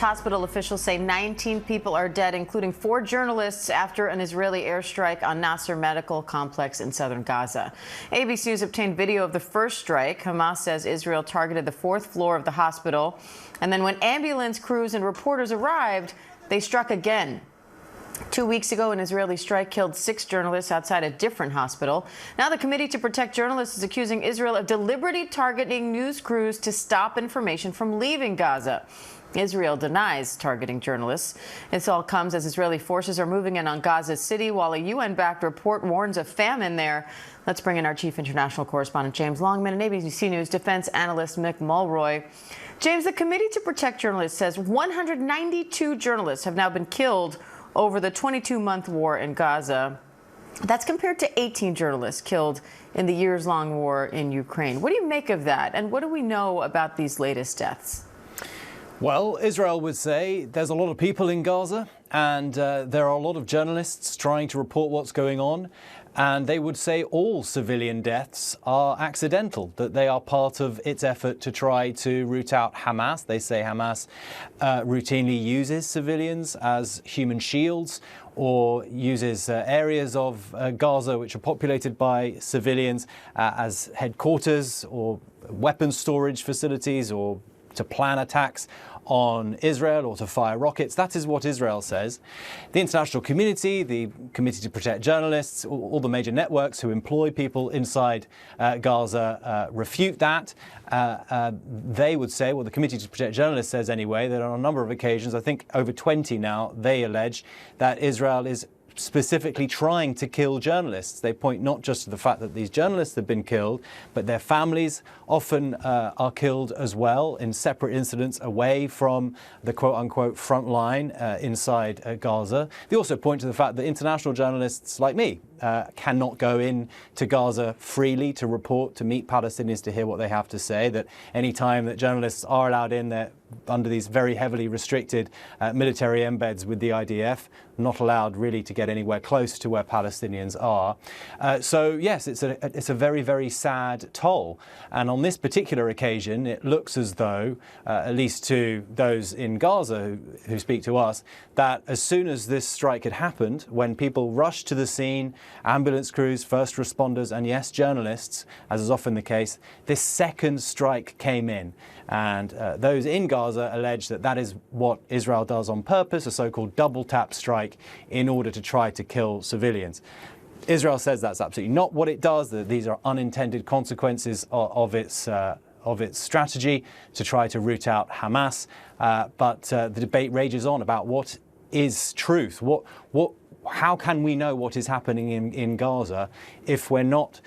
Hospital officials say 19 people are dead, including 4 journalists, after an Israeli airstrike on Nasser Medical Complex in southern Gaza. ABC News obtained video of the first strike. Hamas says Israel targeted the 4th floor of the hospital. And then when ambulance crews and reporters arrived, they struck again. 2 weeks ago, an Israeli strike killed 6 journalists outside a different hospital. Now the Committee to Protect Journalists is accusing Israel of deliberately targeting news crews to stop information from leaving Gaza. Israel denies targeting journalists. This all comes as Israeli forces are moving in on Gaza City, while a UN-backed report warns of famine there. Let's bring in our chief international correspondent, James Longman, and ABC News defense analyst Mick Mulroy. James, the Committee to Protect Journalists says 192 journalists have now been killed over the 22-month war in Gaza. That's compared to 18 journalists killed in the years-long war in Ukraine. What do you make of that, and what do we know about these latest deaths? Well, Israel would say there's a lot of people in Gaza, and there are a lot of journalists trying to report what's going on. And they would say all civilian deaths are accidental, that they are part of its effort to try to root out Hamas. They say Hamas routinely uses civilians as human shields, or uses areas of Gaza which are populated by civilians as headquarters or weapons storage facilities, or to plan attacks on Israel or to fire rockets. That is what Israel says. The international community, the Committee to Protect Journalists, all the major networks who employ people inside Gaza refute that. They would say, well, the Committee to Protect Journalists says anyway, that on a number of occasions, I think over 20 now, they allege that Israel is specifically trying to kill journalists. They point not just to the fact that these journalists have been killed, but their families often are killed as well in separate incidents away from the quote-unquote front line inside Gaza. They also point to the fact that international journalists like me cannot go in to Gaza freely to report, to meet Palestinians, to hear what they have to say, that any time that journalists are allowed in, they're under these very heavily restricted military embeds with the IDF, not allowed really to get anywhere close to where Palestinians are. So yes, it's a very, very sad toll. And on this particular occasion, it looks as though, at least to those in Gaza who speak to us, that as soon as this strike had happened, when people rushed to the scene, ambulance crews, first responders, and yes, journalists, as is often the case, this second strike came in. And those in Gaza allege that that is what Israel does on purpose, a so-called double-tap strike, in order to try to kill civilians. Israel says that's absolutely not what it does, that these are unintended consequences of its strategy to try to root out Hamas. But the debate rages on about what is truth. How can we know what is happening in Gaza if we're not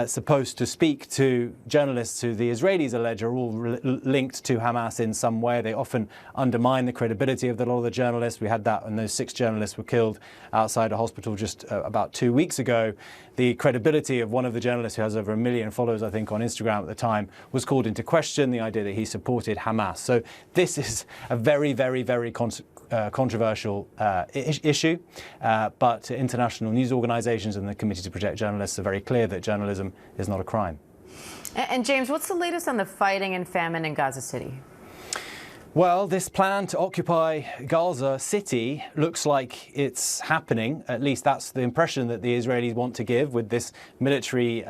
supposed to speak to journalists who the Israelis allege are all linked to Hamas in some way? They often undermine the credibility of a lot of the journalists. We had that when those 6 journalists were killed outside a hospital just about 2 weeks ago. The credibility of one of the journalists, who has over 1 million followers, I think, on Instagram at the time, was called into question, the idea that he supported Hamas. So this is a very, very, very controversial issue, but international news organizations and the Committee to Protect Journalists are very clear that journalism is not a crime. And James, what's the latest on the fighting and famine in Gaza City? Well, this plan to occupy Gaza City looks like it's happening. At least that's the impression that the Israelis want to give, with this military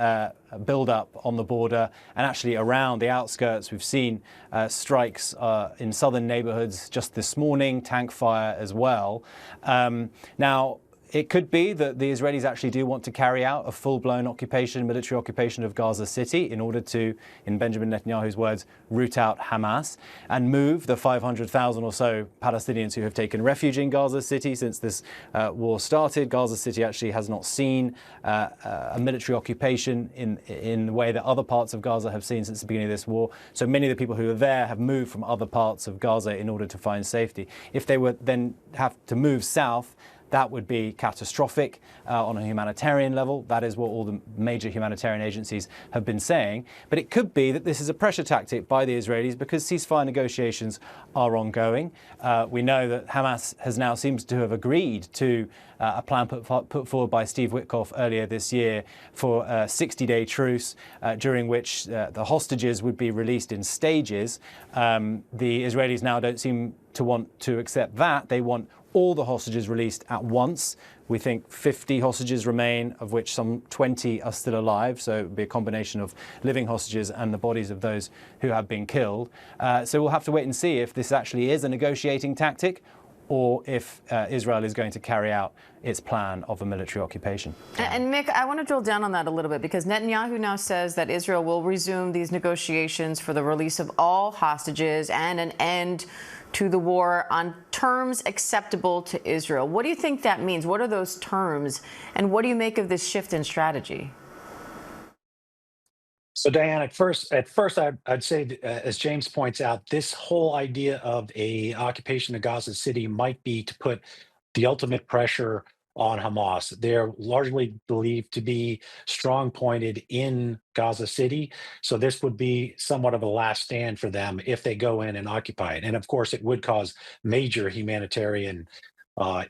build-up on the border and actually around the outskirts. We've seen strikes in southern neighborhoods just this morning, tank fire as well. Now, it could be that the Israelis actually do want to carry out a full-blown military occupation of Gaza City in order to, in Benjamin Netanyahu's words, root out Hamas and move the 500,000 or so Palestinians who have taken refuge in Gaza City since this war started. Gaza City actually has not seen a military occupation in the way that other parts of Gaza have seen since the beginning of this war. So many of the people who are there have moved from other parts of Gaza in order to find safety. If they would then have to move south, that would be catastrophic on a humanitarian level. That is what all the major humanitarian agencies have been saying. But it could be that this is a pressure tactic by the Israelis because ceasefire negotiations are ongoing. We know that Hamas has now seems to have agreed to a plan put forward by Steve Witkoff earlier this year for a 60-day truce during which the hostages would be released in stages. The Israelis now don't seem to want to accept that. They want all the hostages released at once. We think 50 hostages remain, of which some 20 are still alive. So it would be a combination of living hostages and the bodies of those who have been killed. So we'll have to wait and see if this actually is a negotiating tactic or if Israel is going to carry out its plan of a military occupation. And Mick, I want to drill down on that a little bit because Netanyahu now says that Israel will resume these negotiations for the release of all hostages and an end to the war on terms acceptable to Israel. What do you think that means? What are those terms? And what do you make of this shift in strategy? So, Diane, at first, I'd say, as James points out, this whole idea of a occupation of Gaza City might be to put the ultimate pressure on Hamas. They're largely believed to be strong-pointed in Gaza City, so this would be somewhat of a last stand for them if they go in and occupy it. And of course, it would cause major humanitarian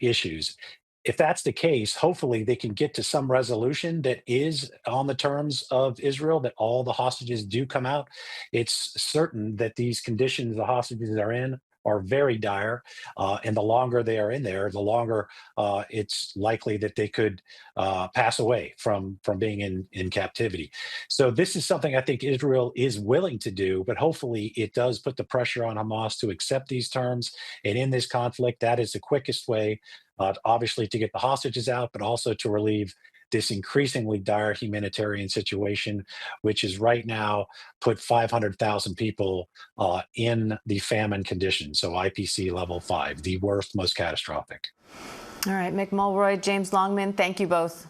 issues. If that's the case, hopefully they can get to some resolution that is on the terms of Israel, that all the hostages do come out. It's certain that these conditions the hostages are in are very dire, and the longer they are in there, the longer it's likely that they could pass away from being in captivity. So this is something I think Israel is willing to do, but hopefully it does put the pressure on Hamas to accept these terms. And in this conflict, that is the quickest way, obviously, to get the hostages out, but also to relieve this increasingly dire humanitarian situation, which is right now put 500,000 people in the famine condition. So IPC level 5, the worst, most catastrophic. All right, Mick Mulroy, James Longman, thank you both.